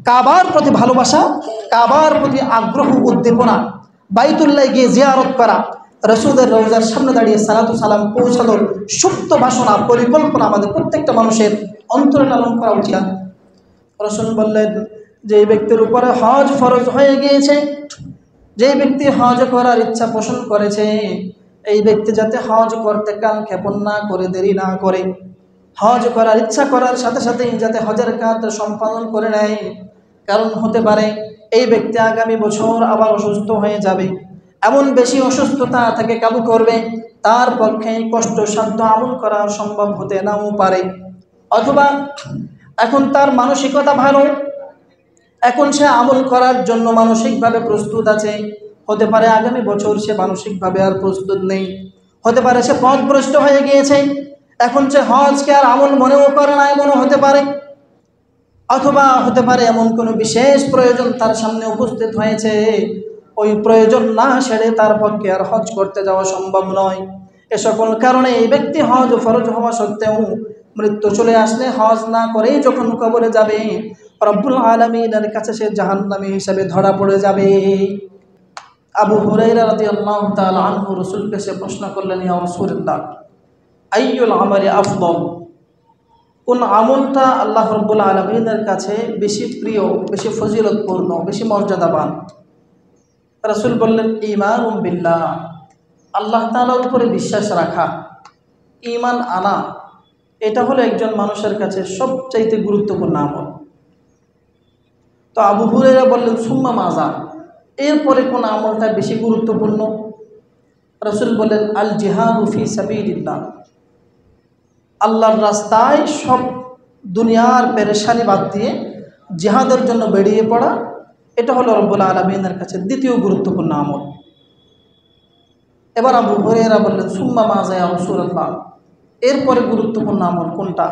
কাবার প্রতি ভালোবাসা, কাবার প্রতি আগ্রহ উদ্দীপনা, বাইতুল্লাহ গিয়ে জিয়ারত করা, রসুলের রওজার সামনে দাঁড়িয়ে সালাতু সালাম পৌঁছানোর সুপ্ত বাসনা, পরিকল্পনা আমাদের প্রত্যেকটা মানুষের অন্তরে লালন করা উচিত। রসুল বললেন, যে ব্যক্তির উপরে হজ ফরজ হয়ে গিয়েছে, যে ব্যক্তি হজ করার ইচ্ছা পোষণ করেছে, এই ব্যক্তি যাতে হজ করতে কাল ক্ষেপণ না করে, দেরি না করে, হজ করার ইচ্ছা করার সাথে সাথেই যাতে হজের কাজ সম্পাদন করে নেয়। কারণ হতে পারে এই ব্যক্তি আগামী বছর আবার অসুস্থ হয়ে যাবে, এমন বেশি অসুস্থতা তাকে কাবু করবে, তার পক্ষে কষ্টসাধ্য আমল করা সম্ভব হতে নাও পারে। অথবা এখন তার মানসিকতা ভালো, এখন সে আমল করার জন্য মানসিকভাবে প্রস্তুত আছে, হতে পারে আগামী বছর সে মানসিকভাবে আর প্রস্তুত নেই, হতে পারে সে পথভ্রষ্ট হয়ে গিয়েছে, এখন সে হজকে আর আমল মনেও করে না, এমনও হতে পারে। অথবা হতে পারে এমন কোনো বিশেষ প্রয়োজন তার সামনে উপস্থিত হয়েছে, ওই প্রয়োজন না সেরে তার পক্ষে আর হজ করতে যাওয়া সম্ভব নয়। এ সকল কারণে এই ব্যক্তি হজ ফরজ হওয়া সত্ত্বেও মৃত্যু চলে আসলে হজ না করেই যখন কবরে যাবে, রব্বুল আলামিনের কাছে সে জাহান্নামী হিসেবে ধরা পড়ে যাবে। আবু হুরায়রা রাদিয়াল্লাহু তাআলা আনহু রাসূলকে সে প্রশ্ন করলেন, ইয়া রাসূলুল্লাহ, আইয়ুল আমালি আফদল, কোন আমলটা আল্লাহ রব্বুল আলামিনের কাছে বেশি প্রিয়, বেশি ফজিলতপূর্ণ, বেশি মর্যাদাবান? রাসূল বললেন, ঈমানুম বিল্লাহ, আল্লাহ তাআলার উপরে বিশ্বাস রাখা, ঈমান আনা, এটা হলো একজন মানুষের কাছে সবচাইতে গুরুত্বপূর্ণ আমল। তো আবু হুরায়রা বললেন, সুম্মা মাজা, এরপরে কোন আমলটা বেশি গুরুত্বপূর্ণ? রাসূল বললেন, আল জিহাদু ফি সাবিলিল্লাহ, আল্লাহর রাস্তায় সব দুনিয়ার পেরেশানি বাদ দিয়ে জিহাদের জন্য বেরিয়ে পড়া, এটা হলো রব্বুল আলামিনের কাছে দ্বিতীয় গুরুত্বপূর্ণ আমল। এবার আবু হুরায়রা বললেন, সুম্মা মাজা ইয়া রাসূলুল্লাহ, এরপরে গুরুত্বপূর্ণ আমল কোনটা?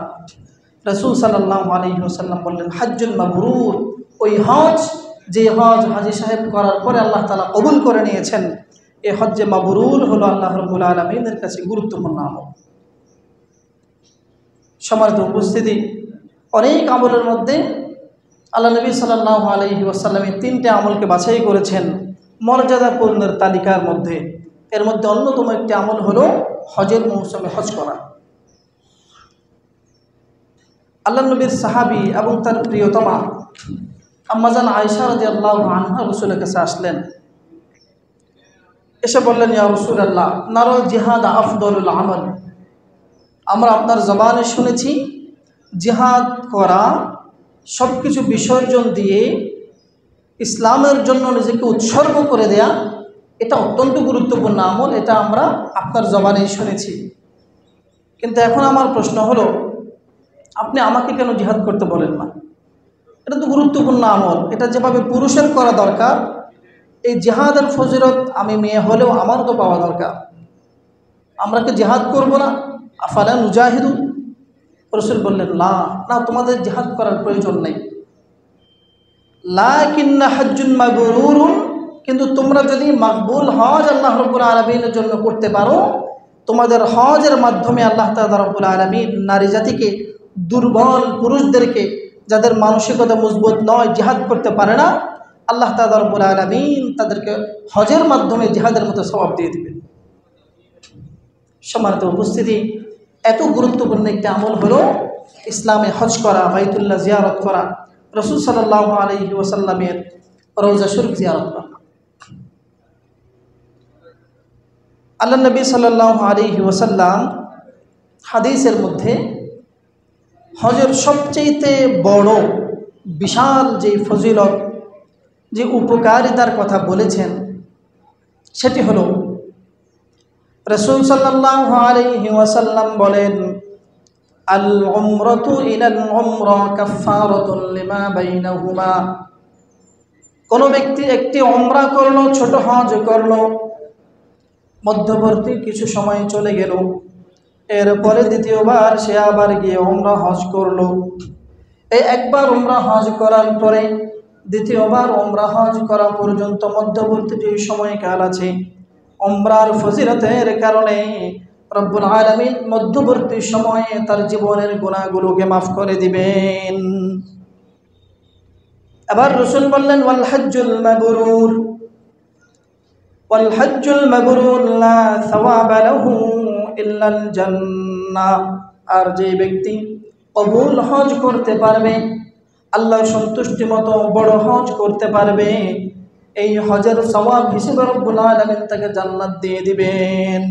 রাসূল সাল্লাল্লাহু আলাইহি ওয়াসাল্লাম বললেন, হাজ্জুল মাবরুর, ওই হজ, যে হজ হাজী সাহেব করার পরে আল্লাহ তাআলা কবুল করে নিয়েছেন, এই হজ্জে মাবরুর হলো আল্লাহ রাব্বুল আলামিনের কাছে গুরুত্বপূর্ণ আমল। সম্মানিত উপস্থিতি, অনেক আমলের মধ্যে আল্লাহ নবী সাল্লাল্লাহু আলাইহি ওয়াসাল্লাম তিনটে আমলকে বাছাই করেছেন মর্যাদাপূর্ণের তালিকার মধ্যে। এর মধ্যে অন্যতম একটি আমল হলো হজের মৌসুমে হজ করা। আল্লাহ নবীর সাহাবী এবং তার প্রিয়তমা আম্মাজান আয়েশা রাদিয়াল্লাহু আনহা রাসূলের কাছে আসলেন, এসে বললেন, ইয়া রাসূলুল্লাহ, নারাল জিহাদ আফদলুল আমল, আমরা আপনার জবানে শুনেছি জিহাদ করা, সব কিছু বিসর্জন দিয়ে ইসলামের জন্য নিজেকে উৎসর্গ করে দেয়া, এটা অত্যন্ত গুরুত্বপূর্ণ আমল, এটা আমরা আপনার জবানেই শুনেছি। কিন্তু এখন আমার প্রশ্ন হলো, আপনি আমাকে কেন জিহাদ করতে বলেন না? এটা তো গুরুত্বপূর্ণ আমল, এটা যেভাবে পুরুষের করা দরকার, এই জিহাদের ফজিলত আমি মেয়ে হলেও আমারও তো পাওয়া দরকার। আমরা কি জিহাদ করব না? আফালা নুজাহিদু? রাসূল বললেন, না, তোমাদের জিহাদ করার প্রয়োজন নেই। লাকিন্না হাজ্জুন মাবরুরুন, কিন্তু তোমরা যদি মাকবুল হজ আল্লাহ রাব্বুল আলামিনের জন্য করতে পারো, তোমাদের হজের মাধ্যমে আল্লাহ তাআলা রাব্বুল আলামিন নারী জাতিকে, দুর্বল পুরুষদেরকে, যাদের মানসিকতা মজবুত নয়, জিহাদ করতে পারে না, আল্লাহ তাআলা রাব্বুল আলামিন তাদেরকে হজের মাধ্যমে জিহাদের মতো সওয়াব দিয়ে দিবেন। সম্মানিত উপস্থিতি, এত গুরুত্বপূর্ণ একটি আমল হলো ইসলামে হজ করা, বাইতুল্লাহ জিয়ারত করা, রাসূল সাল্লাল্লাহু আলাইহি ওয়াসাল্লামের রওজা শরীফ জিয়ারত করা। আল্লাহ নবী সাল্লাল্লাহু আলাইহি ওয়াসাল্লাম হাদিসের মধ্যে হজের সবচেয়ে বড় বিশাল যে ফজিলত, যে উপকারিতার কথা বলেছেন, সেটি হলো রাসূল সাল্লাল্লাহু আলাইহি ওয়াসাল্লাম বলেন, আল উমরাতু ইলাল উমরা কাফফারাতুন লিমা বাইনাহুমা, কোন ব্যক্তি একটি উমরা করলো, ছোট হজ করলো, মধ্যবর্তী কিছু সময় চলে গেল, এরপরে দ্বিতীয়বার সে আবার গিয়ে উমরা হজ করলো, এই একবার উমরা হজ করার পরে দ্বিতীয়বার উমরা হজ করা পর্যন্ত মধ্যবর্তী যে সময়কাল আছে, উমরার ফজিলতের কারণে রব্বুল আলামিন মধ্যবর্তী সময়ে তার জীবনের গুনাহগুলোকে মাফ করে দিবেন। আবার রাসূল বললেন ওয়াল হজ্জুল মাবরুর লা সাওয়াবা লাহু ইল্লাল জান্নাহ। আর যে ব্যক্তি কবুল হজ করতে পারবে, আল্লাহর সন্তুষ্টি মতো বড় হজ করতে পারবে, এই হজের সওয়াব হিসেবে রব্বুল আলামিন তাকে জান্নাত দিয়ে দিবেন।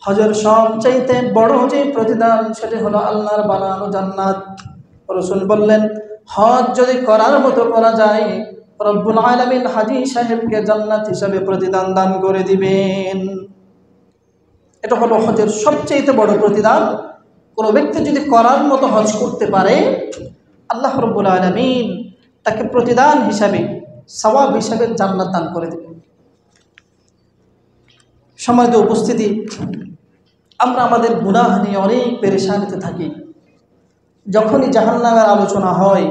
হজের সবচাইতে বড় যে প্রতিদান সেটি হলো আল্লাহর বানানো জান্নাত। রাসূল বললেন হজ যদি করার মতো করা যায়, রব্বুল আলামিন হাজী সাহেবকে জান্নাত হিসাবে প্রতিদান দান করে দিবেন। এটা হলো হজের সবচাইতে বড় প্রতিদান। কোনো ব্যক্তি যদি করার মতো হজ করতে পারে, আল্লাহ রব্বুল আলামিন তাকে প্রতিদান হিসাবে, সওয়াব হিসাবে জান্নাত দান করে দেবেন। সম্মানিত উপস্থিতি, আমরা আমাদের গুনাহ নিয়ে অনেক পেরেশানিতে থাকি। যখনই জাহান্নামের আলোচনা হয়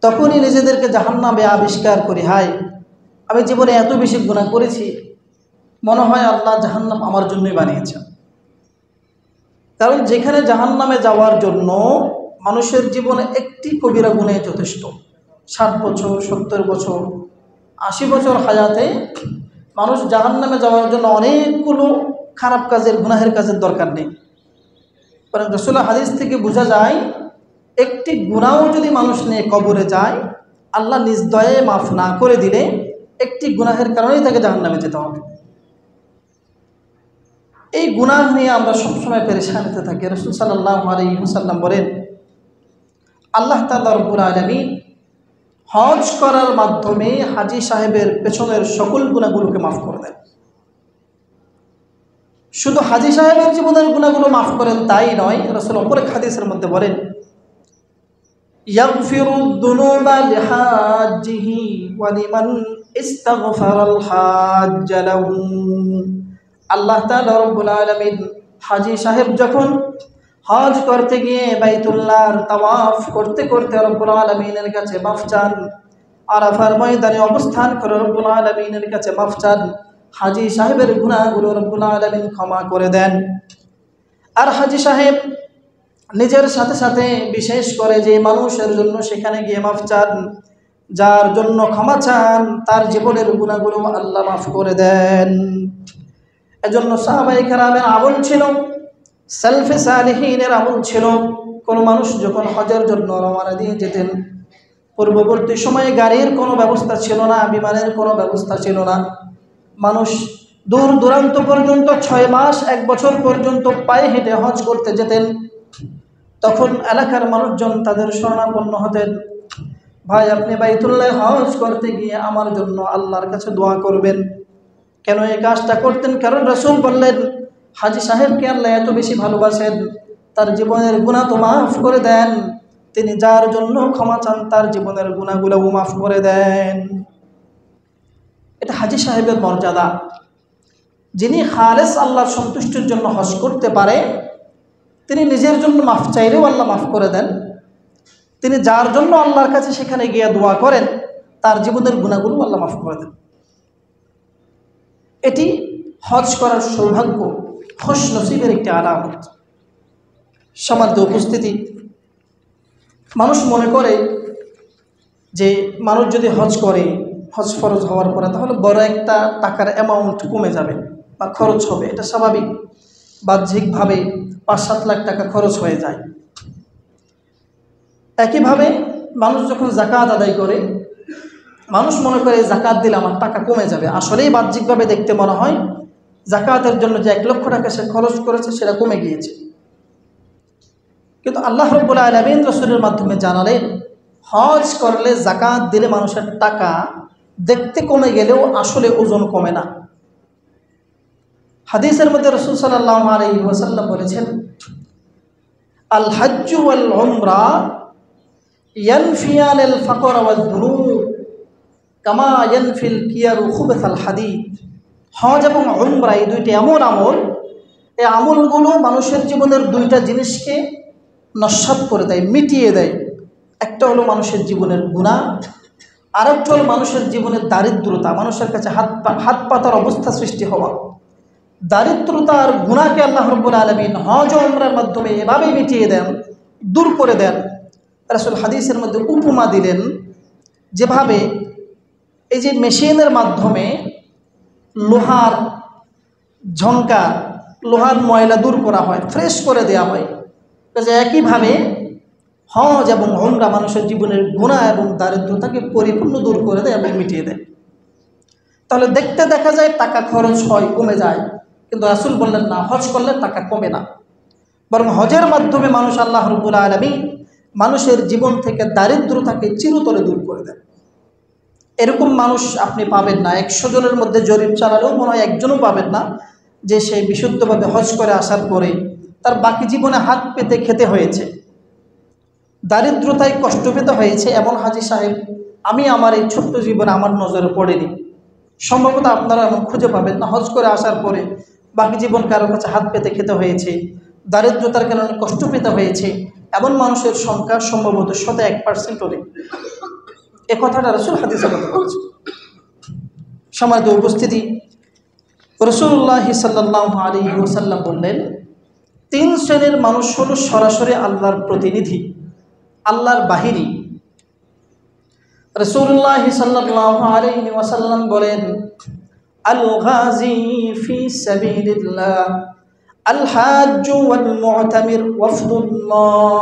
তখনই নিজেদেরকে জাহান্নামে আবিষ্কার করি, হায় আমি জীবনে এত বেশি গুনাহ করেছি, মনে হয় আল্লাহ জাহান্নাম আমার জন্যই বানিয়েছেন। কারণ যেখানে জাহান্নামে যাওয়ার জন্য মানুষের জীবনে একটি কবিরা গুনাহ যথেষ্ট। 60 বছর, 70 বছর, 80 বছর হায়াতে মানুষ জাহান্নামে যাওয়ার জন্য অনেকগুলো খারাপ কাজের, গুনাহের কাজের দরকার নেই। কারণ রাসূলের হাদিস থেকে বোঝা যায় একটি গুনাহও যদি মানুষ নিয়ে কবরে যায়, আল্লাহ নিজ দয়ে মাফ না করে দিলে একটি গুনাহের কারণেই তাকে জাহান্নামে যেতে হবে। এই গুনাহ নিয়ে আমরা সবসময় পেরেশানিতে থাকি। রাসূল সাল্লাল্লাহু আলাইহি ওয়াসাল্লাম বলেন আল্লাহ তাআলা রব্বুল আলামিন হজ করার মাধ্যমে হাজী সাহেবের পেছনের সকল গুনাহগুলোকে মাফ করে দেন। শুধু হাজী সাহেবের জীবনের গুনাহগুলো মাফ করেন তাই নয়, রাসূল অপর এক হাদিসের মধ্যে বলেন ইয়াগফিরুদ দুনুবা লিহাজ্জিহি ওয়া লিমান ইস্তাগফারাল হাজ্জ লাহু। আল্লাহ তাআলা রব্বুল আলামিন হাজী সাহেব যখন হজ করতে গিয়ে বাইতুল্লাহর তাওয়াফ করতে করতে রব্বুল আলামিনের কাছে মাফ চান, আরাফার ময়দানে অবস্থান করে রব্বুল আলামিনের কাছে মাফ চান, হাজী সাহেবের গুনাহগুলো রব্বুল আলামিন ক্ষমা করে দেন। আর হাজী সাহেব নিজের সাথে সাথে বিশেষ করে যে মানুষের জন্য সেখানে গিয়ে মাফ চান, যার জন্য ক্ষমা চান, তার জীবনের গুনাহগুলো আল্লাহ মাফ করে দেন। এজন্য সাহাবায়ে কেরামের আমল ছিল, সালফে সালেহিনের আমল ছিল, কোন মানুষ যখন হজের জন্য রওনা দিয়ে যেতেন, পূর্ববর্তী সময়ে গাড়ির কোনো ব্যবস্থা ছিল না, বিমানের কোনো ব্যবস্থা ছিল না, মানুষ দূর দূরান্ত পর্যন্ত 6 মাস 1 বছর পর্যন্ত পায়ে হেঁটে হজ করতে যেতেন। তখন এলাকার মানুষজন তাদের শরণাপন্ন হতেন, ভাই আপনি বাইতুল্লাহ হজ করতে গিয়ে আমার জন্য আল্লাহর কাছে দোয়া করবেন। কেন এই কাজটা করতেন? কারণ রাসূল বললেন হাজী সাহেবকে আল্লাহ এত বেশি ভালোবাসেন, তার জীবনের গুনাহ তো মাফ করে দেন, তিনি যার জন্য ক্ষমা চান তার জীবনের গুনাহগুলোও মাফ করে দেন। এটা হাজী সাহেবের মর্যাদা। যিনি খালেস আল্লাহর সন্তুষ্টির জন্য হজ করতে পারে, তিনি নিজের জন্য মাফ চাইলেও আল্লাহ মাফ করে দেন, তিনি যার জন্য আল্লাহর কাছে সেখানে গিয়ে দোয়া করেন তার জীবনের গুনাহগুলো আল্লাহ মাফ করে দেন। এটি হজ করার সৌভাগ্য, খুশ নসিবের একটি আলামত। সম্মানিত উপস্থিতি, মানুষ মনে করে যে মানুষ যদি হজ করে, হজ ফরজ হওয়ার পরে তাহলে বড় একটা টাকার অ্যামাউন্ট কমে যাবে বা খরচ হবে, এটা স্বাভাবিক। বাহ্যিকভাবে 5-7 লাখ টাকা খরচ হয়ে যায়। একইভাবে মানুষ যখন যাকাত আদায় করে, মানুষ মনে করে যাকাত দিলে আমার টাকা কমে যাবে। আসলেই বাহ্যিকভাবে দেখতে মনে হয় যাকাতের জন্য যে 1 লক্ষ টাকা সে খরচ করেছে সেটা কমে গিয়েছে। কিন্তু আল্লাহ রাব্বুল আলামিন রাসূলের মাধ্যমে জানালেন হজ করলে, যাকাত দিলে মানুষের টাকা দেখতে কমে গেলেও আসলে ওজন কমে না। হাদিসের মধ্যে রাসূল সাল্লাল্লাহু আলাইহি ওয়াসাল্লাম বলেছেন আল হজ্জু ওয়াল উমরা ইয়ানফিয়ানিল ফাকর ওয়াদ দুনুব কামা ইয়ানফিল কিয়ারু খুবসাল হাদিদ। হজ এবং উমরা এই দুইটি এমন আমল, এই আমলগুলো মানুষের জীবনের 2টা জিনিসকে নস্যাৎ করে দেয়, মিটিয়ে দেয়। একটা হলো মানুষের জীবনের গুনাহ, আরেকটা হলো মানুষের জীবনের দারিদ্রতা, মানুষের কাছে হাত পাতার অবস্থা সৃষ্টি হওয়া। দারিদ্রতা আর গুনাহকে আল্লাহ রাব্বুল আলামিন হজ ও উমরার মাধ্যমে এভাবে মিটিয়ে দেন, দূর করে দেন। রাসূল হাদিসের মধ্যে উপমা দিলেন যেভাবে এই যে মেশিনের মাধ্যমে লোহার ঝঙ্কার, লোহার ময়লা দূর করা হয়, ফ্রেশ করে দেওয়া হয়, যে একইভাবে হজ এবং উমরা মানুষের জীবনের গুনাহ এবং দারিদ্রতাকে পরিপূর্ণ দূর করে দেয় এবং মিটিয়ে দেয়। তাহলে দেখতে দেখা যায় টাকা খরচ হয়, কমে যায়, কিন্তু রাসূল বললেন না, হজ করলে টাকা কমে না, বরং হজের মাধ্যমে মানুষ আল্লাহ রাব্বুল আলামিন মানুষের জীবন থেকে দারিদ্রতাকে চিরতরে দূর করে দেন। এরকম মানুষ আপনি পাবেন না, 100 জনের মধ্যে জরিপ চালালেও মনে হয় একজনও পাবেন না যে সে বিশুদ্ধভাবে হজ করে আসার পরে তার বাকি জীবনে হাত পেতে খেতে হয়েছে, দারিদ্রতায় কষ্ট পেতে হয়েছে, এমন হাজী সাহেব আমি আমার এই ছোট্ট জীবনে আমার নজরে পড়েনি। সম্ভবত আপনারা এমন খুঁজে পাবেন না হজ করে আসার পরে বাকি জীবন কারো কাছে হাত পেতে খেতে হয়েছে, দারিদ্রতার কারণে কষ্ট পেতে হয়েছে, এমন মানুষের সংখ্যা সম্ভবত 1% নেই। এ কথাটা রাসূল হাদিসে বলেছেন। সম্মানিত উপস্থিতি, রাসূলুল্লাহ সাল্লাল্লাহু আলাইহি ওয়াসাল্লাম বললেন, 3 শ্রেণীর মানুষ হলো সরাসরি আল্লাহর প্রতিনিধি, আল্লাহর বাহিনী। রাসূলুল্লাহ সাল্লাল্লাহু আলাইহি ওয়াসাল্লাম বলেন, আল গাজী ফি সাবিলিল্লাহ আল হাজ্জ ওয়াল মু'তামির ওয়াফদুল্লাহ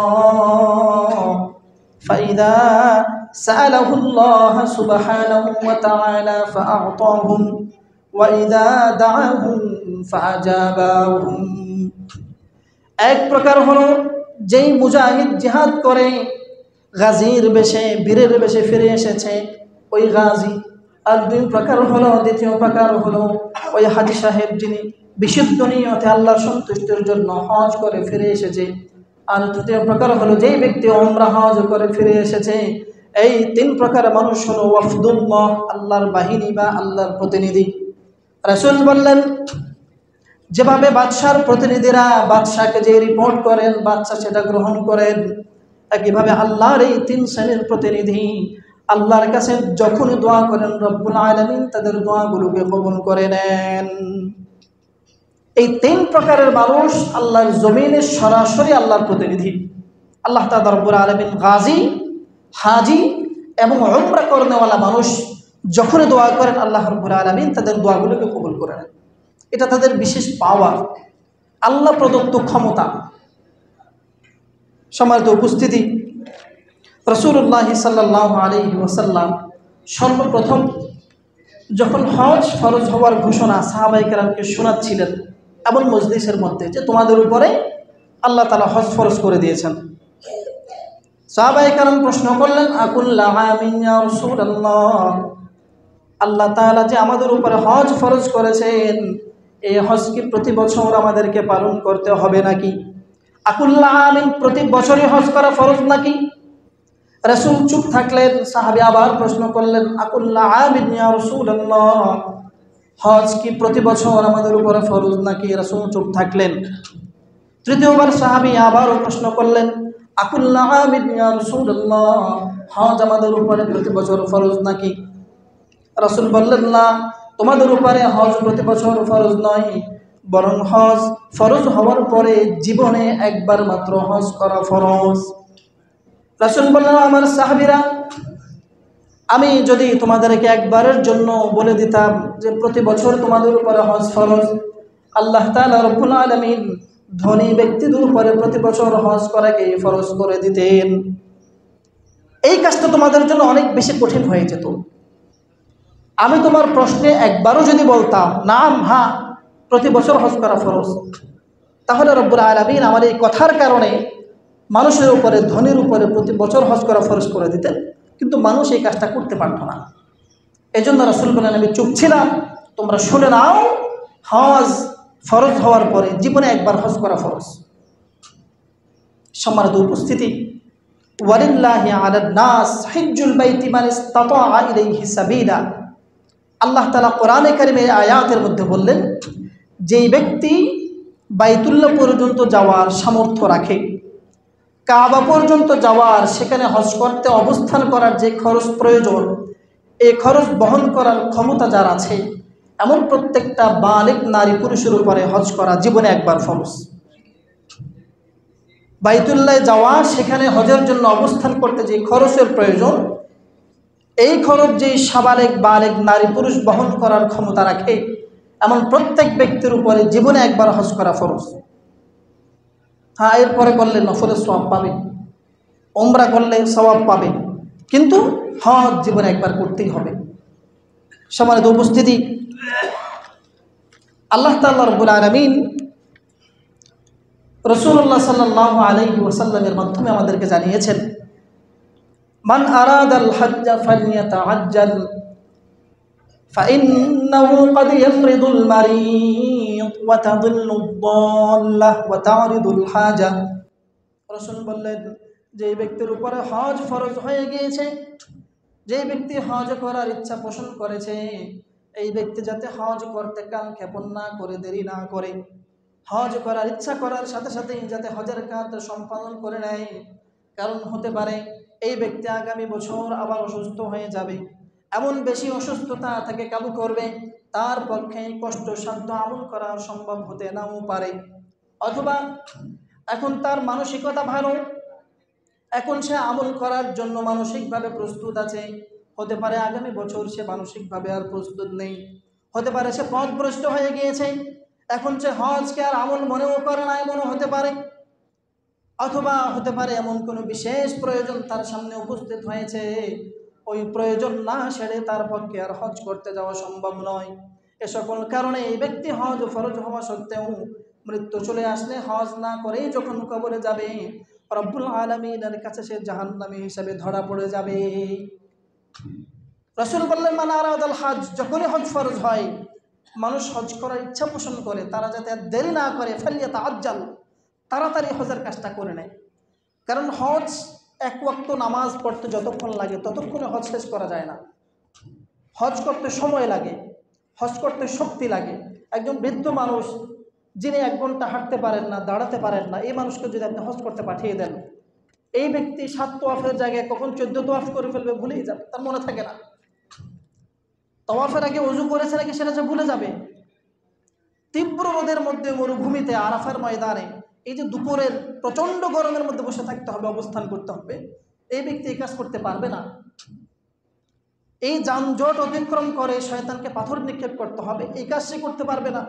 ফাইদা সাআলাহুল্লাহ সুবহানাহু ওয়া তাআলা ফাআতাহুম ওয়া ইযা দাআহুম ফাআজাবাহুম। এক প্রকার হলো যেই মুজাহিদ জিহাদ করে গাজীর বেশে, বীরের বেশে ফিরে এসেছে, ওই গাজী। আর 2 প্রকার হলো, দ্বিতীয় প্রকার হলো ওই হাজী সাহেব যিনি বিশুদ্ধ নিয়তে আল্লাহর সন্তুষ্টির জন্য হজ করে ফিরে এসেছে। আর তৃতীয় প্রকার হলো যেই ব্যক্তি উমরা হজ করে ফিরে এসেছে। এই 3 প্রকার মানুষ হলো ওয়াফদুল্লাহ, আল্লাহর বাহিনী বা আল্লাহর প্রতিনিধি। রাসূল বললেন, যেভাবে বাদশার প্রতিনিধিরা বাদশাকে যে রিপোর্ট করেন বাদশা সেটা গ্রহণ করেন, একইভাবে আল্লাহর এই 3 শ্রেণীর প্রতিনিধি আল্লাহর কাছে যখনই দোয়া করেন রব্বুল আলামিন তাদের দোয়াগুলোকে কবুল করে নেন। এই 3 প্রকারের মানুষ আল্লাহর জমিনে সরাসরি আল্লাহর প্রতিনিধি। আল্লাহ তাআলা রব্বুল আলামিন গাজী, হাজী এবং উমরা করনেওয়ালা মানুষ যখনই দোয়া করেন আল্লাহ রব্বুল আলামিন তাদের দোয়াগুলোকে কবুল করে নেন। এটা তাদের বিশেষ পাওয়ার, আল্লাহ প্রদত্ত ক্ষমতা। সম্মানিত উপস্থিতি, রাসূলুল্লাহ সাল্লাল্লাহু আলাইহি ওয়াসাল্লাম সর্বপ্রথম যখন হজ ফরজ হওয়ার ঘোষণা সাহাবায়ে কেরামকে শোনাচ্ছিলেন এমন মজলিসের মধ্যে, যে তোমাদের উপরে আল্লাহ তাআলা হজ ফরজ করে দিয়েছেন, সাহাবায়ে কেরাম প্রশ্ন করলেন, আকুল্লা আমিন ইয়া রাসূলুল্লাহ, আল্লাহ তাআলা যে আমাদের উপরে হজ ফরজ করেছেন, এই হজ কি প্রতি বছর আমাদেরকে পালন করতে হবে নাকি? আকুল্লা আমিন, প্রতি বছরই হজ করা ফরজ নাকি? রাসূল চুপ থাকলেন। সাহাবী আবার প্রশ্ন করলেন, আকুল্লা আমিন ইয়া রাসূলুল্লাহ, হজ কি প্রতি বছর আমাদের উপরে ফরজ নাকি? রাসূল চুপ থাকলেন। তৃতীয়বার সাহাবী আবারও প্রশ্ন করলেন, আকুল্লা আমিন ইয়া রাসূলুল্লাহ, হজ আমাদের উপরে প্রতি বছর ফরজ নাকি? রাসূল বললেন, না, তোমাদের উপরে হজ প্রতি বছর ফরজ নয়, বরং হজ ফরজ হওয়ার পরে জীবনে একবার মাত্র হজ করা ফরজ। রাসূল বললেন, আমার সাহাবীরা, আমি যদি তোমাদেরকে একবারের জন্য বলে দিতাম যে প্রতি বছর তোমাদের উপরে হজ ফরজ, আল্লাহ তাআলা রব্বুল আলামিন ধনী ব্যক্তিদের উপরে প্রতি বছর হজ করাকে ফরজ করে দিতেন। এই কাজটা তোমাদের জন্য অনেক বেশি কঠিন হয়ে যেত। আমি তোমার প্রশ্নে একবারও যদি বলতাম নাম, হ্যাঁ, প্রতি বছর হজ করা ফরজ, তাহলে রব্বুল আলামিন আমার এই কথার কারণে মানুষের উপরে, ধনীর উপরে প্রতি বছর হজ করা ফরজ করে দিতেন, কিন্তু মানুষ এই কাজটা করতে পারত না। এই জন্য রাসূল বলেন, আমি চুপ ছিলাম, তোমরা শুনে নাও, হজ ফরজ হওয়ার পরে জীবনে একবার হজ করা ফরজ। সম্মানিত উপস্থিতি, ওয়ালিল্লাহি আলান নাস হিজ্জুল বাইতি মান ইসতাতা ইলাইহি সাবিলা, আল্লাহ তাআলা কোরআনে কারিমে আয়াতের মধ্যে বললেন, যেই ব্যক্তি বাইতুল্লাহ পর্যন্ত যাওয়ার সামর্থ্য রাখে, কাবা পর্যন্ত যাওয়ার, সেখানে হজ করতে অবস্থান করার যে খরচ প্রয়োজন, এই খরচ বহন করার ক্ষমতা যার আছে, এমন প্রত্যেকটা বালিগ নারী পুরুষের উপরে হজ করা জীবনে একবার ফরজ। বাইতুল্লাহ যাওয়া, সেখানে হজের জন্য অবস্থান করতে যে খরচের প্রয়োজন, এই খরচ যে সাবালেগ বালেগ নারী পুরুষ বহন করার ক্ষমতা রাখে এমন প্রত্যেক ব্যক্তির উপরে জীবনে একবার হজ করা ফরজ। হ্যাঁ, এরপরে করলে নফলের সওয়াব পাবে, উমরা করলে সওয়াব পাবে, কিন্তু হজ জীবনে একবার করতেই হবে। সম্মানিত উপস্থিতি, আল্লাহ তাআলা রব্বুল আলামিন রাসূলুল্লাহ সাল্লাল্লাহু আলাইহি ওয়াসাল্লামের মাধ্যমে আমাদেরকে জানিয়েছেন, মান আরাদাল হজ্জা ফালইয়াতাআজ্জাল ফাইন্নাহু ক্বাদ ইয়াফরিদুল মারিদ ওয়া তাদিল্লুদ দাল্লাহ ওয়া তা'রিদুল হাজা। রাসূল বললেন, যে ব্যক্তির উপরে হজ ফরজ হয়ে গিয়েছে, যে ব্যক্তি হজ করার ইচ্ছা পোষণ করেছে, এই ব্যক্তি যাতে হজ করতে কাল ক্ষেপণ না করে, দেরি না করে, হজ করার ইচ্ছা করার সাথে সাথেই যাতে হজের কাজ সম্পাদন করে নেয়। কারণ হতে পারে এই ব্যক্তি আগামী বছর আবার অসুস্থ হয়ে যাবে, এমন বেশি অসুস্থতা তাকে কাবু করবে, তার পক্ষে কষ্টসাধ্য আমল করা সম্ভব হতে নাও পারে। অথবা এখন তার মানসিকতা ভালো, এখন সে আমল করার জন্য মানসিকভাবে প্রস্তুত আছে, হতে পারে আগামী বছর সে মানসিকভাবে আর প্রস্তুত নেই, হতে পারে সে পথভ্রষ্ট হয়ে গিয়েছে, এখন সে হজকে আর আমল মনেও করে না, এমনও হতে পারে। অথবা হতে পারে এমন কোনো বিশেষ প্রয়োজন তার সামনে উপস্থিত হয়েছে, ওই প্রয়োজন না সেরে তার পক্ষে আর হজ করতে যাওয়া সম্ভব নয়। এ সকল কারণে এই ব্যক্তি হজ ফরজ হওয়া সত্ত্বেও মৃত্যু চলে আসলে হজ না করেই যখন কবরে যাবে, রব্বুল আলামিনের কাছে সে জাহান্নামী হিসেবে ধরা পড়ে যাবে। রাসূল বললেন, মান আরাদাল হজ, যখনই হজ ফরজ হয়, মানুষ হজ করার ইচ্ছা পোষণ করে, তারা যাতে দেরি না করে, ফালইয়াতাআজ্জাল, তাড়াতাড়ি হজের কাজটা করে নেয়। কারণ হজ এক ওয়াক্ত নামাজ পড়তে যতক্ষণ লাগে ততক্ষণে হজ শেষ করা যায় না। হজ করতে সময় লাগে, হজ করতে শক্তি লাগে। একজন বৃদ্ধ মানুষ যিনি 1 ঘন্টা হাঁটতে পারেন না, দাঁড়াতে পারেন না, এই মানুষকে যদি আপনি হজ করতে পাঠিয়ে দেন, এই ব্যক্তি 7 তোয়াফের জায়গায় কখন 14 তোয়াফ করে ফেলবে ভুলেই যাবে, তার মনে থাকে না। তওয়াফের আগে ওযু করেছে নাকি সেটা সে ভুলে যাবে। তীব্র রোদের মধ্যে মরুভূমিতে আরাফার ময়দানে এই যে দুপুরের প্রচণ্ড গরমের মধ্যে বসে থাকতে হবে, অবস্থান করতে হবে, এই ব্যক্তি এই কাজ করতে পারবে না। এই যানজট অতিক্রম করে শয়তানকে পাথর নিক্ষেপ করতে হবে, এই কাজ সে করতে পারবে না।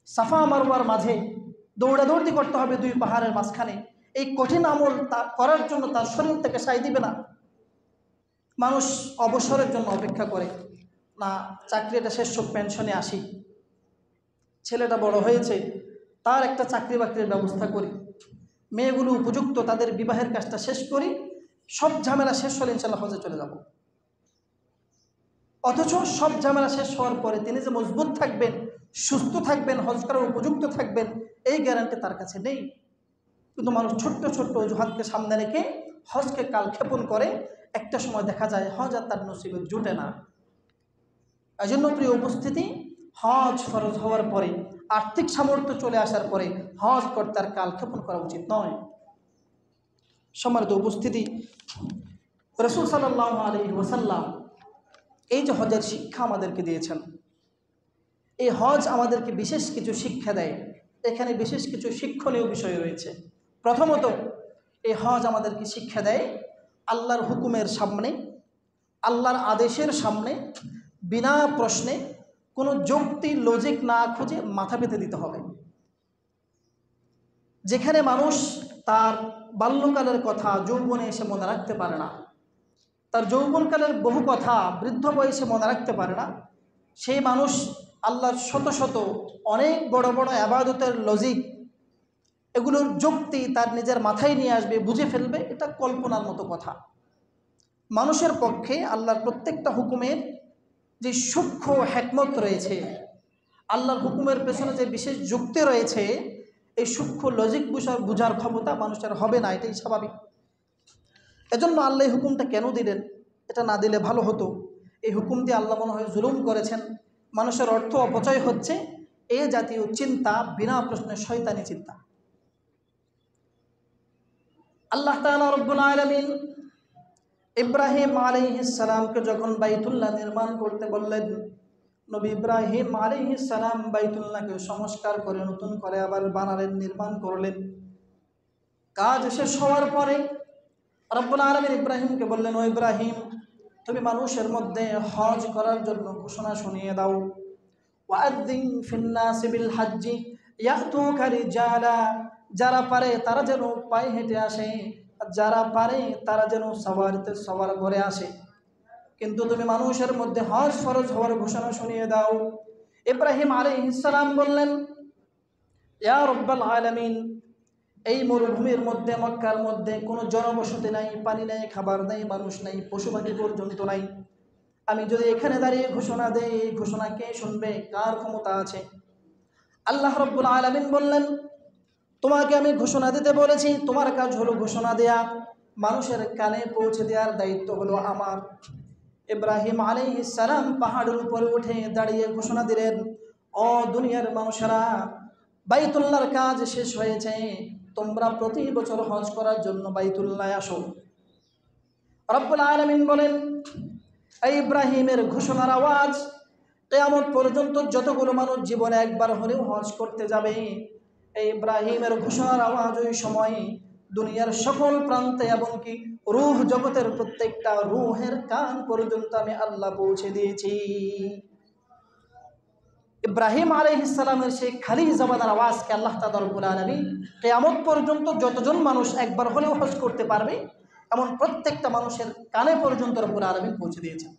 সাফা মারওয়ার মাঝে দৌড়াদৌড়ি করতে হবে 2 পাহাড়ের মাঝখানে, এই কঠিন আমল করার জন্য তার শরীর থেকে সায় দিবে না। মানুষ অবসরের জন্য অপেক্ষা করে, না চাকরিটা শেষ হোক, পেনশনে আসি, ছেলেটা বড় হয়েছে, তার একটা চাকরি বাকরির ব্যবস্থা করি, মেয়েগুলো উপযুক্ত, তাদের বিবাহের কাজটা শেষ করি, সব ঝামেলা শেষ হলে ইনশাল্লাহ হজে চলে যাব। অথচ সব ঝামেলা শেষ হওয়ার পরে তিনি যে মজবুত থাকবেন, সুস্থ থাকবেন, হজ করার উপযুক্ত থাকবেন, এই গ্যারান্টি তার কাছে নেই। কিন্তু মানুষ ছোট্ট ছোট্ট অজুহাতকে সামনে রেখে হজকে কালক্ষেপণ করে, একটা সময় দেখা যায় হজ আর তার নসিবে জুটে না। এই জন্য প্রিয় উপস্থিতি, হজ ফরজ হওয়ার পরে, আর্থিক সামর্থ্য চলে আসার পরে হজ করতে আর কালক্ষেপণ করা উচিত নয়। সম্মানিত উপস্থিতি, রাসূল সাল্লাল্লাহু আলাইহি ওয়াসাল্লাম এই যে হজের শিক্ষা আমাদেরকে দিয়েছেন, এই হজ আমাদেরকে বিশেষ কিছু শিক্ষা দেয়। এখানে বিশেষ কিছু শিক্ষণীয় বিষয় রয়েছে। প্রথমত, এই হজ আমাদেরকে শিক্ষা দেয় আল্লাহর হুকুমের সামনে, আল্লাহর আদেশের সামনে বিনা প্রশ্নে কোনো যুক্তি লজিক না খুঁজে মাথা পেতে দিতে হবে। যেখানে মানুষ তার বাল্যকালের কথা যৌবনে এসে মনে রাখতে পারে না, তার যৌবনকালের বহু কথা বৃদ্ধ বয়সে মনে রাখতে পারে না, সেই মানুষ আল্লাহর শত শত অনেক বড় বড় ইবাদতের লজিক, এগুলোর যুক্তি তার নিজের মাথায় নিয়ে আসবে, বুঝে ফেলবে, এটা কল্পনার মতো কথা। মানুষের পক্ষে আল্লাহর প্রত্যেকটা হুকুমের যে সূক্ষ্ম হিকমত রয়েছে, আল্লাহর হুকুমের পেছনে যে বিশেষ যুক্তি রয়েছে, এই সূক্ষ্ম লজিক বুঝার ক্ষমতা মানুষের হবে না, এটাই স্বাভাবিক। এজন্য আল্লাহ এই হুকুমটা কেন দিলেন, এটা না দিলে ভালো হতো, এই হুকুম দিয়ে আল্লাহ মনে হয় জুলুম করেছেন, মানুষের অর্থ অপচয় হচ্ছে, এই জাতীয় চিন্তা বিনা প্রশ্নে শয়তানি চিন্তা। আল্লাহ তাআলা রব্বুল আলামিন ইব্রাহিম আলাইহিস সালামকে যখন বাইতুল্লাহ নির্মাণ করতে বললেন, নবী ইব্রাহিম আলাইহিস সালাম বাইতুল্লাহকে সংস্কার করে নতুন করে আবার বানালেন, নির্মাণ করলেন। কাজ শেষ হওয়ার পরে রব্বুল আলামিন ইব্রাহিমকে বললেন, ও ইব্রাহিম, তুমি মানুষের মধ্যে হজ করার জন্য ঘোষণা শুনিয়ে দাও। ওয়াদ্দিন ফিন্নাসি বিল হজ্জি ইয়াতুকা রিজালা, যারা পারে তারা যেন পায়ে হেঁটে আসে, যারা পারে তারা যেন সওয়ারিতে সওয়ার করে আসে। কিন্তু তুমি মানুষের মধ্যে হজ ফরজ হওয়ার ঘোষণা শুনিয়ে দাও। ইব্রাহিম আলাইহিস সালাম বললেন, ইয়া রব্বাল আলামিন, এই মরুভূমির মধ্যে, মক্কার মধ্যে কোনো জনবসতি নাই, পানি নাই, খাবার নাই, মানুষ নাই, পশু পাখি পর্যন্ত নাই। আমি যদি এখানে দাঁড়িয়ে ঘোষণা দেই, এই ঘোষণা কে শুনবে? কার ক্ষমতা আছে? আল্লাহ রব্বুল আলামিন বললেন, তোমাকে আমি ঘোষণা দিতে বলেছি, তোমার কাজ হলো ঘোষণা দেয়া, মানুষের কানে পৌঁছে দেওয়ার দায়িত্ব হলো আমার। ইব্রাহিম আলাইহিস সালাম পাহাড়ের উপরে উঠে দাঁড়িয়ে ঘোষণা দিলেন, ও দুনিয়ার মানুষেরা, বাইতুল্লাহর কাজ শেষ হয়েছে, তোমরা প্রতি বছর হজ করার জন্য বাইতুল্লাহে আসো। রব্বুল আলামিন বলেন, এই ইব্রাহিমের ঘোষণার আওয়াজ কিয়ামত পর্যন্ত যতগুলো মানুষ জীবনে একবার হলেও হজ করতে যাবে, এই ইব্রাহিমের ঘোষণার আওয়াজ ওই সময় দুনিয়ার সকল প্রান্তে, এবং কি রূহ জগতের প্রত্যেকটা রূহের কান পর্যন্ত আমি আল্লাহ পৌঁছে দিয়েছি। ইব্রাহিম আলাইহিস সালামের সেই খালি জবানের আওয়াজকে আল্লাহ তাআলা রব্বুল আলামিন কিয়ামত পর্যন্ত যতজন মানুষ একবার হলেও হজ করতে পারবে এমন প্রত্যেকটা মানুষের কানে পর্যন্ত রব্বুল আলামিন পৌঁছে দিয়েছেন।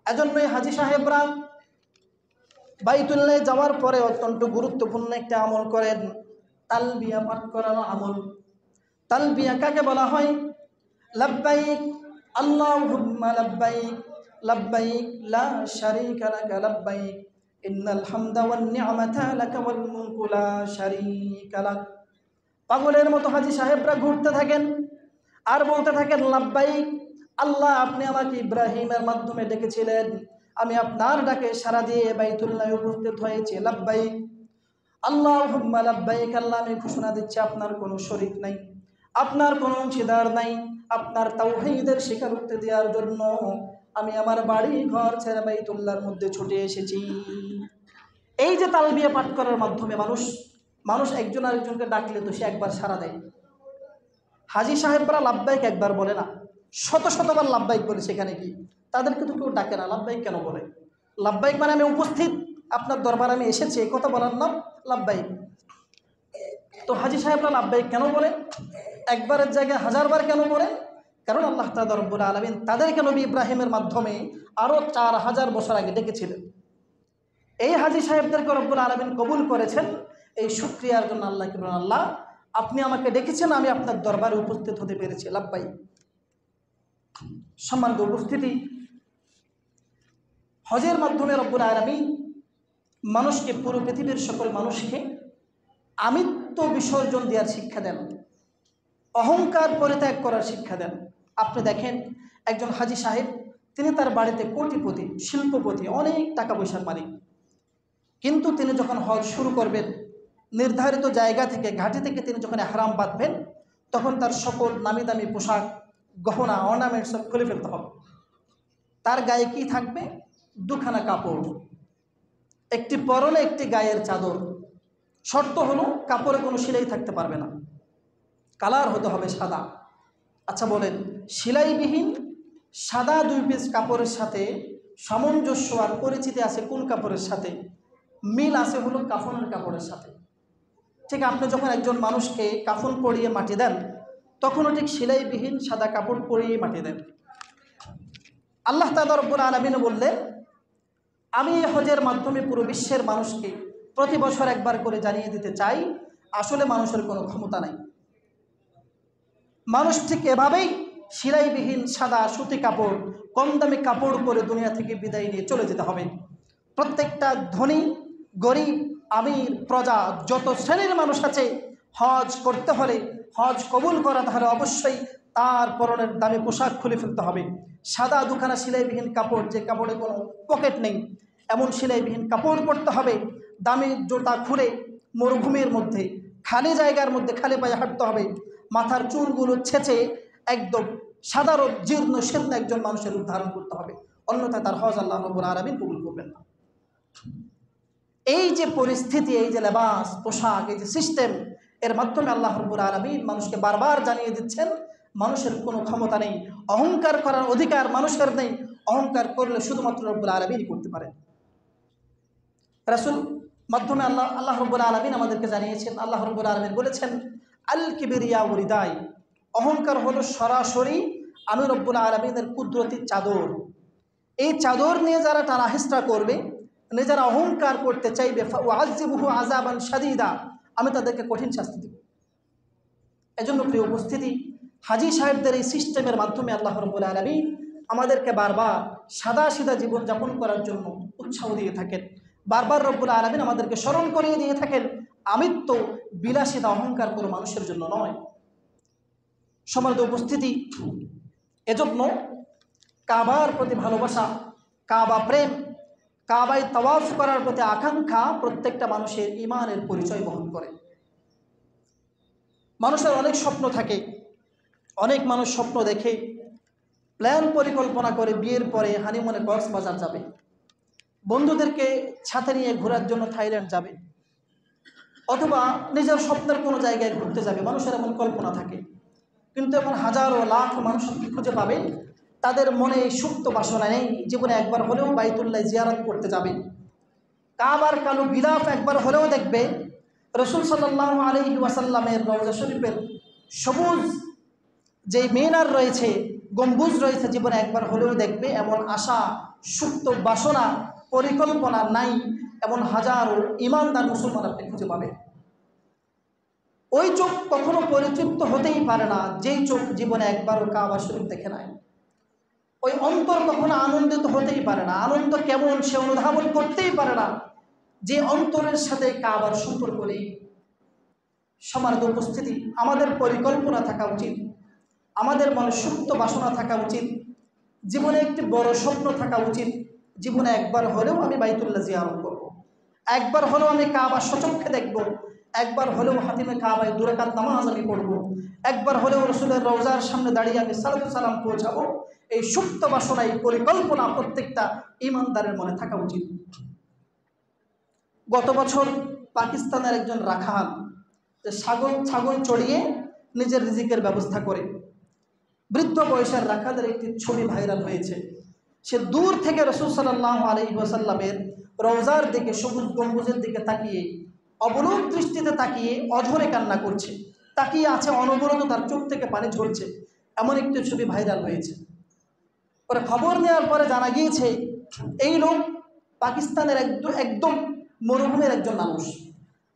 এজন্যই হাজী সাহেবরা বাইতুল্লাহ যাওয়ার পরে অত্যন্ত গুরুত্বপূর্ণ একটা আমল করেন, তালবিয়া পাঠ করানো আমল। তালবিয়া কাকে বলা হয়? লাব্বাইক আল্লাহুম্মা লাব্বাইক, লাব্বাইক লা শারীকা লাকা লাব্বাইক, ইন্নাল হামদা ওয়ান নি'মাতা লাকা ওয়াল মুলকু লা শারীকা লাক। পাগলের মতো হাজী সাহেবরা ঘুরতে থাকেন আর বলতে থাকেন, লাব্বাইক, আল্লাহ আপনি আমাকে ইব্রাহিমের মাধ্যমে ডেকেছিলেন, আমি আপনার ডাকে সাড়া দিয়ে বাইতুল্লাহে উপস্থিত হয়েছি। লাব্বাইক আল্লাহুম্মা লাব্বাইক, আল্লাহ আমি ঘোষণা দিচ্ছি আপনার কোনো শরীক নাই, আপনার কোনো অংশীদার নাই, আপনার তাওহীদের স্বীকারোক্তি দেওয়ার জন্য আমি আমার বাড়ি ঘর ছেড়ে বাইতুল্লাহর মধ্যে ছুটে এসেছি। এই যে তালবিয়া পাঠ করার মাধ্যমে মানুষ একজন আরেকজনকে ডাকলে তো সে একবার সাড়া দেয়। হাজী সাহেবরা লাব্বাইক একবার বলে না, শত শতবার লাব্বাইক বলে। সেখানে কি তাদেরকে তো কেউ ডাকে না? লাব্বাইক কেন বলে? লাব্বাইক মানে আমি উপস্থিত, আপনার দরবারে আমি এসেছি, এই কথা বলার নাম লাব্বাইক। তো হাজী সাহেবরা লাব্বাইক কেন বলে? একবারের জায়গায় হাজারবার কেন বলে? কারণ আল্লাহ তাআলা রব্বুল আলামিন তাদেরকে নবী ইব্রাহিমের মাধ্যমে আরও 4000 বছর আগে ডেকেছিলেন। এই হাজী সাহেবদেরকে রব্বুল আলামিন কবুল করেছেন। এই শুকরিয়ার জন্য আল্লাহকে বলেন, আল্লাহ আপনি আমাকে ডেকেছেন, আমি আপনার দরবারে উপস্থিত হতে পেরেছি, লাব্বাইক। সম্মানিত উপস্থিতি, হজের মাধ্যমে রব্বুল আলামিন মানুষকে, পুরো পৃথিবীর সকল মানুষকে আমিত্ব বিসর্জন দেওয়ার শিক্ষা দেন, অহংকার পরিত্যাগ করার শিক্ষা দেন। আপনি দেখেন, একজন হাজী সাহেব, তিনি তার বাড়িতে কোটিপতি, শিল্পপতি, অনেক টাকা পয়সার মালিক, কিন্তু তিনি যখন হজ শুরু করবেন, নির্ধারিত জায়গা থেকে, ঘাটি থেকে তিনি যখন ইহরাম বাঁধবেন, তখন তার সকল নামি দামি পোশাক, গহনা, অর্নামেন্ট সব খুলে ফেলতে হবে। তার গায়ে কি থাকবে? দুখানা কাপড়, একটি পরনে, একটি গায়ের চাদর। শর্ত হলো কাপড়ে কোনো সেলাই থাকতে পারবে না, কালার হতে হবে সাদা। আচ্ছা বলেন, সেলাইবিহীন সাদা 2 পিস কাপড়ের সাথে সামঞ্জস্য আর পরিচিতি আছে কোন কাপড়ের সাথে? মিল আছে হলো কাফনের কাপড়ের সাথে। ঠিক আপনি যখন একজন মানুষকে কাফন পরিয়ে মাটি দেন, তখনও ঠিক সেলাইবিহীন সাদা কাপড় পরিয়ে মাটি দেন। আল্লাহ তাআলা রব্বুল আলামিন বললেন, আমি হজের মাধ্যমে পুরো বিশ্বের মানুষকে প্রতি বছর একবার করে জানিয়ে দিতে চাই, আসলে মানুষের কোনো ক্ষমতা নাই। মানুষ ঠিক এভাবেই সেলাইবিহীন সাদা সুতি কাপড়, কম দামি কাপড় পরে দুনিয়া থেকে বিদায় নিয়ে চলে যেতে হবে। প্রত্যেকটা ধনী, গরিব, আমির, প্রজা, যত শ্রেণীর মানুষ আছে, হজ করতে হলে, হজ কবুল করা, তাহলে অবশ্যই তার পরনের দামি পোশাক খুলে ফেলতে হবে। সাদা দুখানা সেলাইবিহীন কাপড়, যে কাপড়ে কোনো পকেট নেই, এমন সেলাইবিহীন কাপড় পরতে হবে। দামি জুতা খুলে মরুভূমির মধ্যে, খালি জায়গার মধ্যে খালি পায়ে হাঁটতে হবে। মাথার চুলগুলো ছেঁচে একদম সাধারণ জীর্ণ শীর্ণ একজন মানুষের উদ্ধারণ করতে হবে, অন্যথায় তার হজ আল্লাহ রাব্বুল আলামিন কবুল করবেন না। এই যে পরিস্থিতি, এই যে লেবাস, পোশাক, এই যে সিস্টেম, এর মাধ্যমে আল্লাহ রাব্বুল আলামিন মানুষকে বারবার জানিয়ে দিচ্ছেন, মানুষের কোনো ক্ষমতা নেই, অহংকার করার অধিকার মানুষের নেই। অহংকার করলে শুধুমাত্র রব্বুল আলামিনই করতে পারেন। রাসূল মাধ্যমে আল্লাহ রব্বুল আলামিন আমাদেরকে জানিয়েছেন, আল্লাহ রব্বুল আলামিন বলেছেন, আল কিবরিয়া ওয়ারিদাই, অহংকার হলো সরাসরি আমি রব্বুল আলামিনের কুদরতি চাদর। এই চাদর নিয়ে যারা টানাহেস্টা করবে, যারা অহংকার করতে চাইবে, ওয়াজিবুহু আযাবান শাদীদা, আমি তাদেরকে কঠিন শাস্তি দেব। এজন্য প্রিয় উপস্থিতি, হাজী সাহেবদের এই সিস্টেমের মাধ্যমে আল্লাহ রাব্বুল আলামিন আমাদেরকে বারবার সাদা সিধা জীবনযাপন করার জন্য উৎসাহ দিয়ে থাকেন। বারবার রব্বুল আলামিন আমাদেরকে স্মরণ করিয়ে দিয়ে থাকেন, আমিত্ব বিলাসিতা অহংকার কোনো মানুষের জন্য নয়। সম্মানিত উপস্থিতি, এজন্য কাবার প্রতি ভালোবাসা, কাবা প্রেম, কাবায় তাওয়াফ করার প্রতি আকাঙ্ক্ষা প্রত্যেকটা মানুষের ঈমানের পরিচয় বহন করে। মানুষের অনেক স্বপ্ন থাকে, অনেক মানুষ স্বপ্ন দেখে, প্ল্যান পরিকল্পনা করে বিয়ের পরে হানিমুনে কক্সবাজার যাবে, বন্ধুদেরকে সাথে নিয়ে ঘোরার জন্য থাইল্যান্ড যাবে, অথবা নিজের স্বপ্নের কোনো জায়গায় ঘুরতে যাবে। মানুষের এমন কল্পনা থাকে, কিন্তু এখন হাজারো লাখ মানুষ খুঁজে পাবে তাদের মনে এই সুপ্ত বাসনা নেই জীবনে একবার হলেও বাইতুল্লাহ জিয়ারত করতে যাবে, কাবার কালো গিলাফ একবার হলেও দেখবে, রাসূল সাল্লাল্লাহু আলাইহি ওয়াসাল্লামের রওজা শরীফের সবুজ যেই মিনার রয়েছে, গম্বুজ রয়েছে, জীবনে একবার হলেও দেখবে। এমন আশা, সুপ্ত বাসনা, পরিকল্পনা নাই এমন হাজারো ঈমানদার মুসলমান আপনি খুঁজে পাবেন। ওই চোখ কখনো পরিতৃপ্ত হতেই পারে না যেই চোখ জীবনে একবারও কাবা শরীফ দেখে নাই। ওই অন্তর কখনো আনন্দিত হতেই পারে না, আনন্দ কেমন সে অনুধাবন করতেই পারে না যে অন্তরের সাথে কাবার সম্পর্ক নেই। সম্মানিত উপস্থিতি, আমাদের পরিকল্পনা থাকা উচিত, আমাদের মনে সুপ্ত বাসনা থাকা উচিত, জীবনে একটি বড় স্বপ্ন থাকা উচিত। জীবনে একবার হলেও আমি বাইতুল্লাহ জিয়ারত করব, একবার হলেও আমি কাবা সচক্ষে দেখব, একবার হলেও হাতিমে কাবায় 2 রাকাত নামাজ আমি পড়ব, একবার হলেও রাসূলের রওজার সামনে দাঁড়িয়ে আমি সালাতু সালাম পৌঁছাবো। এই সুপ্ত বাসনা, এই পরিকল্পনা প্রত্যেকটা ঈমানদারের মনে থাকা উচিত। গত বছর পাকিস্তানের একজন রাখাল যে ছাগল চড়িয়ে নিজের রিজিকের ব্যবস্থা করে, বৃদ্ধ বয়সের রাখালের একটি ছবি ভাইরাল হয়েছে। সে দূর থেকে রাসূল সাল্লাল্লাহু আলাইহি ওয়াসাল্লামের রওজার দিকে, সবুজ গম্বুজের দিকে তাকিয়ে, অবলোক দৃষ্টিতে তাকিয়ে অঝরে কান্না করছে, তাকিয়ে আছে অনবরত, তার চোখ থেকে পানি ঝরছে, এমন একটি ছবি ভাইরাল হয়েছে। পরে খবর নেওয়ার পরে জানা গিয়েছে এই লোক পাকিস্তানের একদম মরুভূমির একজন মানুষ,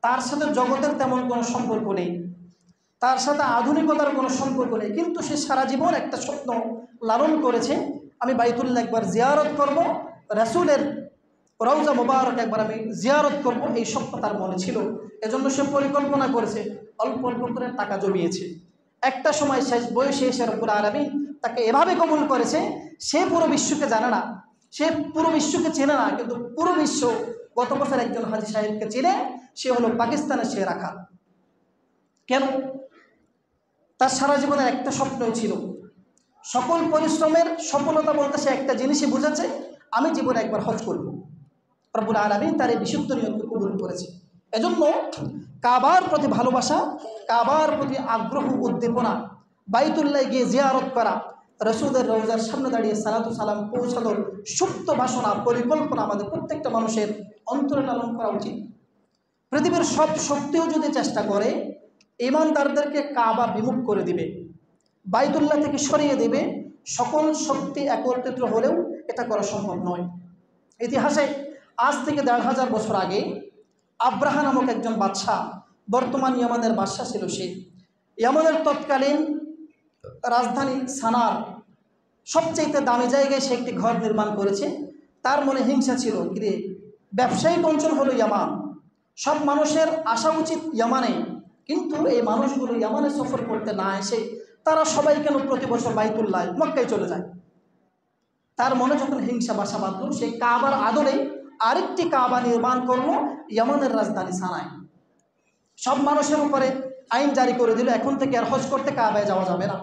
তার সাথে জগতের তেমন কোনো সম্পর্ক নেই, তার সাথে আধুনিকতার কোনো সম্পর্ক নেই, কিন্তু সে সারা জীবন একটা স্বপ্ন লালন করেছে, আমি বাইতুল্লাহ একবার জিয়ারত করব, রাসূলের রওজা মুবারক একবার আমি জিয়ারত করব, এই স্বপ্ন তার মনে ছিল। এজন্য সে পরিকল্পনা করেছে, অল্প অল্প করে টাকা জমিয়েছে। একটা সময় শেষ বয়সে এসে রব্বুল আলামিন তাকে এভাবে কবুল করেছে, সে পুরো বিশ্বকে জানে না, সে পুরো বিশ্বকে চেনে না, কিন্তু পুরো বিশ্ব গত বছর একজন হাজী সাহেবকে চিনে, সে হলো পাকিস্তানের সে রাখাল। কেন? তার সারা জীবনের একটা স্বপ্নই ছিল, সকল পরিশ্রমের সফলতা বলতে সে একটা জিনিসই বুঝেছে, আমি জীবনে একবার হজ করব। রব্বুল আলামিন তার এই বিশুদ্ধ নিয়মকে কবুল করেছে। এজন্য কাবার প্রতি ভালোবাসা, কাবার প্রতি আগ্রহ, উদ্দীপনা, বাইতুল্লাহ গিয়ে জিয়ারত করা, রাসূলের রওজার সামনে দাঁড়িয়ে সালাতু সালাম পৌঁছানোর সুপ্ত বাসনা, পরিকল্পনা আমাদের প্রত্যেকটা মানুষের অন্তরে লালন করা উচিত। পৃথিবীর সব শক্তিও যদি চেষ্টা করে ঈমানদারদেরকে কাবা বিমুখ করে দিবে, বাইতুল্লাহ থেকে সরিয়ে দেবে, সকল শক্তি একত্রিত হলেও এটা করা সম্ভব নয়। ইতিহাসে আজ থেকে ১৫০০ বছর আগে আব্রাহা নামক একজন বাদশাহ, বর্তমান ইয়ামানের বাদশাহ ছিল সে। ইয়ামানের তৎকালীন রাজধানী সানার সবচেয়ে দামি জায়গায় সে একটি ঘর নির্মাণ করেছে। তার মনে হিংসা ছিল, কিরে ব্যবসায়িক অঞ্চল হলো ইয়ামান, সব মানুষের আসা উচিত ইয়ামানে, কিন্তু এই মানুষগুলো ইয়ামানে সফর করতে না এসে তারা সবাই কেন প্রতি বছর বাইতুল্লাহ মক্কায় চলে যায়। তার মনে যখন হিংসা বাসা বাঁধল, সেই কাবার আদলে আরেকটি কাবা নির্মাণ করলো ইয়ামানের রাজধানী সানায়। সব মানুষের উপরে আইন জারি করে দিল, এখন থেকে আর হজ করতে কাবায় যাওয়া যাবে না,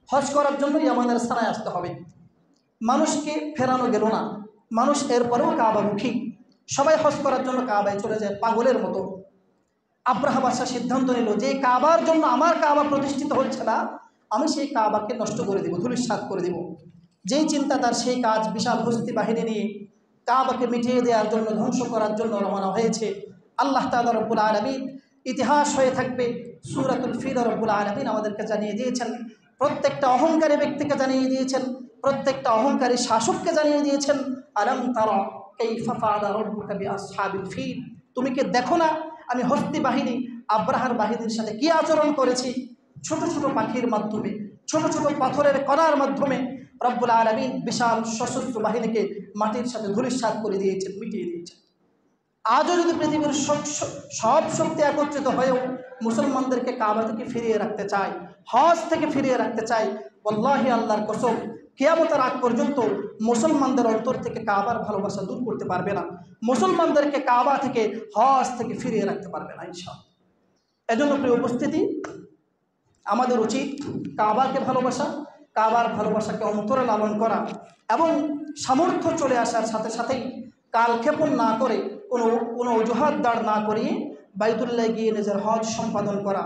হজ করার জন্য ইয়ামানের সানায় আসতে হবে। মানুষকে ফেরানো গেল না, মানুষ এরপরেও কাবামুখী, সবাই হজ করার জন্য কাবায় চলে যায় পাগলের মতো। আব্রাহা বাদশাহ সিদ্ধান্ত নিল যে কাবার জন্য আমার কাবা প্রতিষ্ঠিত হচ্ছে না, আমি সেই কাবাকে নষ্ট করে দেব, ধূলিসাৎ করে দেব। যেই চিন্তা তার সেই কাজ বিশাল হস্তি বাহিনী নিয়ে কাবাকে মিটিয়ে দেওয়ার জন্য, ধ্বংস করার জন্য রওনা হয়েছে। আল্লাহ তাআলা রব্বুল আলামিন ইতিহাস হয়ে থাকবে। সূরাতুল ফিল রব্বুল আলামিন আমাদেরকে জানিয়ে দিয়েছেন, প্রত্যেকটা অহংকারী ব্যক্তিকে জানিয়ে দিয়েছেন, প্রত্যেকটা অহংকারী শাসককে জানিয়ে দিয়েছেন, আলাম তারা কাইফা ফাআলা রাব্বুকা বিআসহাবিল ফিল, তুমি কি দেখো না আমি হস্তি বাহিনী আব্রাহার বাহিনীর সাথে কি আচরণ করেছি। ছোট ছোট পাখির মাধ্যমে, ছোট ছোট পাথরের কণার মাধ্যমে রব্বুল আলামিন বিশাল সশস্ত্র বাহিনীকে মাটির সাথে ধূলিসাৎ করে দিয়েছেন, মিটিয়ে দিয়েছেন। আজও যদি পৃথিবীর সব শক্তি একত্রিত হয়েও মুসলমানদেরকে কাবা থেকে ফিরিয়ে রাখতে চায়, হজ থেকে ফিরিয়ে রাখতে চায়, ওয়াল্লাহি আল্লাহর কসম কিয়ামতের আগ পর্যন্ত মুসলমানদের অন্তর থেকে কাবার ভালোবাসা দূর করতে পারবে না, মুসলমানদেরকে কাবা থেকে, হজ থেকে ফিরিয়ে রাখতে পারবে না ইনশাআল্লাহ। এজন্য প্রিয় উপস্থিতি, আমাদের উচিত কাবাকে ভালোবাসা, কাবার ভালোবাসাকে অন্তরে লালন করা এবং সামর্থ্য চলে আসার সাথে সাথেই কালক্ষেপণ না করে, কোনো অজুহাত দাঁড় না করিয়ে বাইতুল্লাহ গিয়ে নিজের হজ সম্পাদন করা,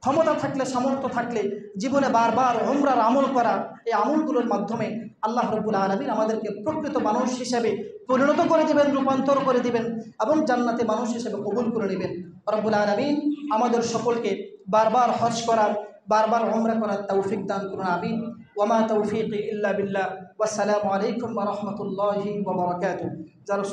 ক্ষমতা থাকলে, সামর্থ্য থাকলে জীবনে বারবার উমরার আমল করা। এই আমলগুলোর মাধ্যমে আল্লাহ রাব্বুল আলামিন আমাদেরকে প্রকৃত মানুষ হিসেবে পরিণত করে দিবেন, রূপান্তর করে দিবেন এবং জান্নাতে মানুষ হিসেবে কবুল করে নেবেন। রাব্বুল আলামিন আমাদের সকলকে বারবার হজ করার, বারবার উমরা করার তৌফিক দান করুন, আমিন। ওয়ামা তৌফিকি ইল্লা বিল্লাহ। ওয়াসসালামু আলাইকুম ওয়া রাহমাতুল্লাহি ওয়া বারাকাতুহু। যারা